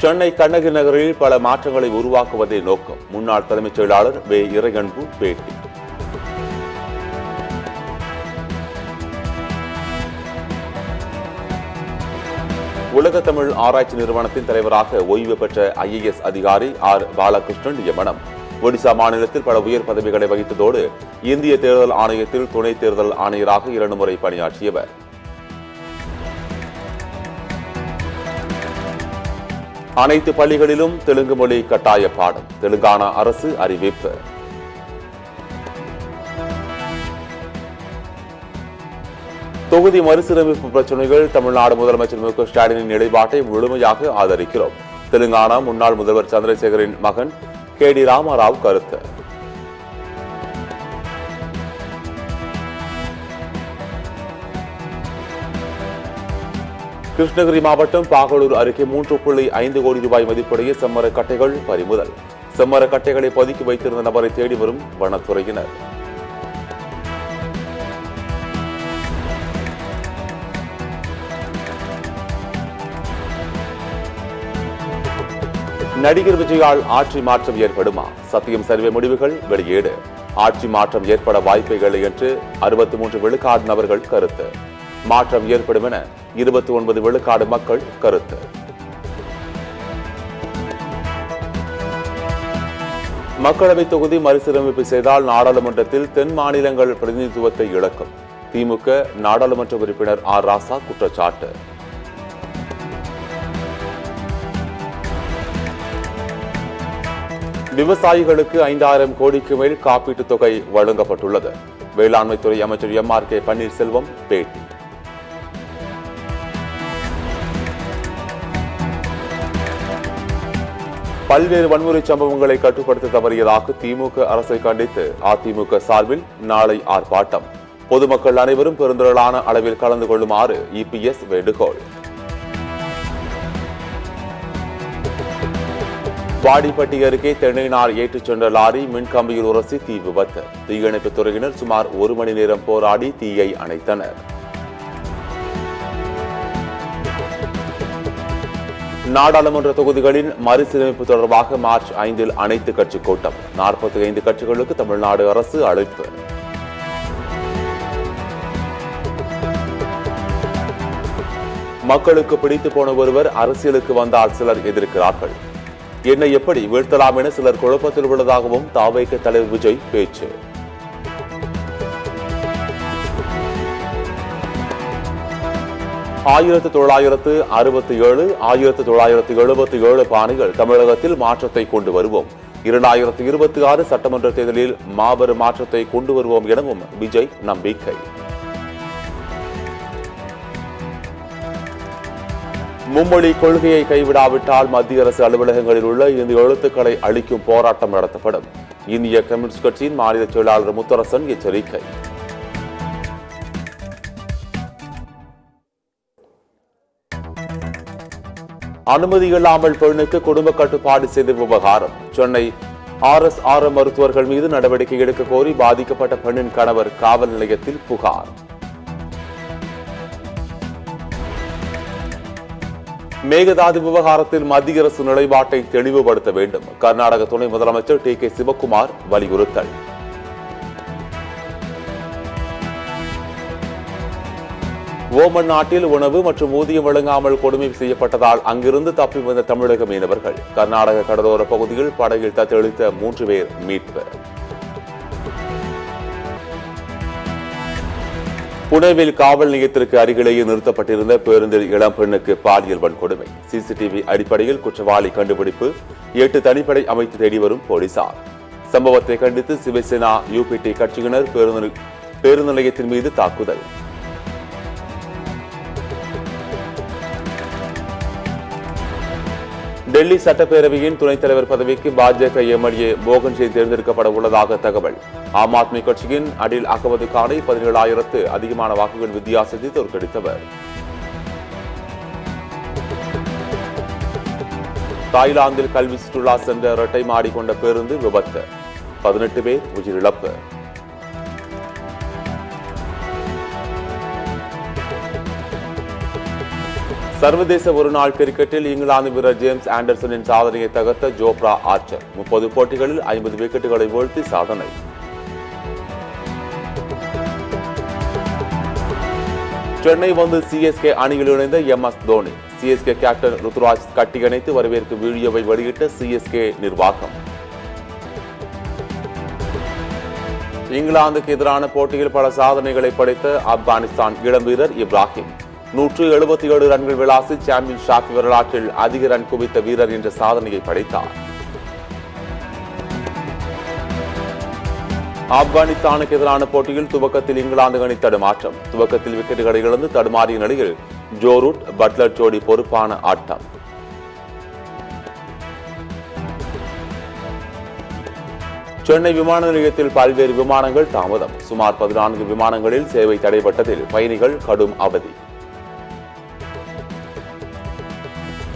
சென்னை கண்ணகி நகரில் பல மாற்றங்களை உருவாக்குவதே நோக்கம். முன்னாள் தலைமைச் செயலாளர் வே. இறையன்பு பேட்டி. உலக தமிழ் ஆராய்ச்சி நிறுவனத்தின் தலைவராக ஓய்வு பெற்ற IAS அதிகாரி ஆர். பாலகிருஷ்ணன் நியமனம். ஒடிசா மாநிலத்தில் பல உயர் பதவிகளை வகித்ததோடு இந்திய தேர்தல் ஆணையத்தில் துணை தேர்தல் ஆணையராக 2 முறை பணியாற்றியவர். அனைத்து பள்ளிகளிலும் தெலுங்கு மொழி கட்டாய பாடம். தெலுங்கானா அரசு அறிவிப்பு. தொகுதி மறுசீரமைப்பு பிரச்சனைகள். தமிழ்நாடு முதலமைச்சர் மு. க. ஸ்டாலினின் நிலைப்பாட்டை முழுமையாக ஆதரிக்கிறோம். தெலுங்கானா முன்னாள் முதல்வர் சந்திரசேகரின் மகன் KD ராமராவ் கருத்து. கிருஷ்ணகிரி மாவட்டம் பாகலூர் அருகே 3.5 கோடி ரூபாய் மதிப்புடைய செம்மரக் கட்டைகள் பறிமுதல். செம்மரக் கட்டைகளை பதுக்கி வைத்திருந்த நபரை தேடி வரும் வனத்துறையினர். நடிகர் விஜயால் ஆட்சி மாற்றம் ஏற்படுமா? சத்தியம் சர்வே முடிவுகள் வெளியீடு. ஆட்சி மாற்றம் ஏற்பட வாய்ப்புகள் என்று 63 விழுக்காடு நபர்கள் கருத்து. மாற்றம் ஏற்படும் என 29 விழுக்காடு மக்கள் கருத்து. மக்களவை தொகுதி மறுசீரமைப்பு செய்தால் நாடாளுமன்றத்தில் தென் மாநிலங்கள் பிரதிநிதித்துவத்தை இழக்கும். திமுக நாடாளுமன்ற உறுப்பினர் ஆர். ராசா குற்றச்சாட்டு. விவசாயிகளுக்கு 5000 கோடிக்கு மேல் காப்பீட்டுத் தொகை வழங்கப்பட்டுள்ளது. வேளாண்மைத்துறை அமைச்சர் MRK பன்னீர்செல்வம் பேட்டி. பல்வேறு வன்முறை சம்பவங்களை கட்டுப்படுத்த தவறியதாக திமுக அரசை கண்டித்து அதிமுக சார்பில் நாளை ஆர்ப்பாட்டம். பொதுமக்கள் அனைவரும் பெருந்திரளான அளவில் கலந்து கொள்ளுமாறு EPS வேண்டுகோள். வாடிப்பட்டி அருகே தென்னைநார் ஏற்றிச் சென்ற லாரி மின்கம்பியில் உரசி தீ விபத்து. தீயணைப்புத் துறையினர் சுமார் 1 மணி நேரம் போராடி தீயை அணைத்தனர். நாடாளுமன்ற தொகுதிகளின் மறுசீரமைப்பு தொடர்பாக மார்ச் 5 அனைத்து கட்சி கூட்டம். 45 கட்சிகளுக்கு தமிழ்நாடு அரசு அழைப்பு. மக்களுக்கு பிடித்து போன ஒருவர் அரசியலுக்கு வந்தால் சிலர் எதிர்க்கிறார்கள். என்னை எப்படி வீழ்த்தலாம் என சிலர் குழப்பத்தில் உள்ளதாகவும் தாவேக தலைவர் விஜய் பேச்சு. ஆயிரத்து 1967 1977 பாணிகள் தமிழகத்தில் மாற்றத்தை கொண்டு வருவோம். 2026 சட்டமன்ற தேர்தலில் மாபெரும் மாற்றத்தை கொண்டு வருவோம் எனவும் விஜய் நம்பிக்கை. மும்மொழி கொள்கையை கைவிடாவிட்டால் மத்திய அரசு அலுவலகங்களில் உள்ள இந்த எழுத்துக்களை அளிக்கும் போராட்டம் நடத்தப்படும். இந்திய கம்யூனிஸ்ட் கட்சியின் மாநில செயலாளர் முத்தரசன் எச்சரிக்கை. அனுமதி இல்லாமல் பெண்ணுக்கு குடும்ப கட்டுப்பாடு செய்த விவகாரம். சென்னை RSRM மருத்துவர்கள் மீது நடவடிக்கை எடுக்க கோரி பாதிக்கப்பட்ட பெண்ணின் கணவர் காவல் நிலையத்தில் புகார். மேகதாது விவகாரத்தில் மத்திய அரசு நிலைப்பாட்டை தெளிவுபடுத்த வேண்டும். கர்நாடக துணை முதலமைச்சர் TK சிவக்குமார் வலியுறுத்தல். ஓமன் நாட்டில் உணவு மற்றும் ஊதியம் வழங்காமல் கொடுமை செய்யப்பட்டதால் அங்கிருந்து தப்பி வந்த தமிழக மீனவர்கள். கர்நாடக கடலோர பகுதியில் படகில் தத்தளித்த 3 பேர் மீட்பு. புனேவில் காவல் நிலையத்திற்கு அருகிலேயே நிறுத்தப்பட்டிருந்த பேருந்தில் இளம் பெண்ணுக்கு பாலியல் வன்கொடுமை. CCTV அடிப்படையில் குற்றவாளி கண்டுபிடிப்பு. 8 தனிப்படை அமைத்து தேடி வரும் போலீசார். சம்பவத்தை கண்டித்து சிவசேனா UPT கட்சியினர் பேருந்து நிலையத்தின் மீது தாக்குதல். டெல்லி சட்டப்பேரவையின் துணைத் தலைவர் பதவிக்கு பாஜக MLA மோகன் சிங் தேர்ந்தெடுக்கப்பட உள்ளதாக தகவல். ஆம் ஆத்மி கட்சியின் அடில் அகமது கானை 17,000 அதிகமான வாக்குகள் வித்தியாசத்தை தோற்கடித்தவர். தாய்லாந்தில் கல்வி சுற்றுலா சென்ற இரட்டை மாடி கொண்ட பேருந்து விபத்து. 18 பேர் உயிரிழப்பு. சர்வதேச ஒருநாள் கிரிக்கெட்டில் இங்கிலாந்து வீரர் ஜேம்ஸ் ஆண்டர்சனின் சாதனையை தகர்த்த ஜோப்ரா ஆர்ச்சர் 30 போட்டிகளில் 50 விக்கெட்டுகளை வீழ்த்தி சாதனை. சென்னை வந்து சிஎஸ்கே அணியில் இணைந்த MS Dhoni. CSK captain Ruturaj கட்டியணைத்து வரவேற்கும் வீடியோவை வெளியிட்ட சிஎஸ்கே நிர்வாகம். இங்கிலாந்துக்கு எதிரான போட்டியில் பல சாதனைகளை படைத்த ஆப்கானிஸ்தான் இளம் வீரர் இப்ராஹிம் 177 ரன்கள் விளாசி சாம்பியன் ஷாட் வரலாற்றில் அதிக ரன் குவித்த வீரர் என்ற சாதனையை படைத்தார். ஆப்கானிஸ்தானுக்கு எதிரான போட்டியில் துவக்கத்தில் இங்கிலாந்து அணி தடுமாற்றம். துவக்கத்தில் விக்கெட்டுகளை இழந்து தடுமாறிய நிலையில் ஜோ ரூட் பட்லர் ஜோடி பொறுப்பான ஆட்டம். சென்னை விமான நிலையத்தில் பல்வேறு விமானங்கள் தாமதம். சுமார் 14 விமானங்களில் சேவை தடைபட்டதில் பயணிகள் கடும் அவதி.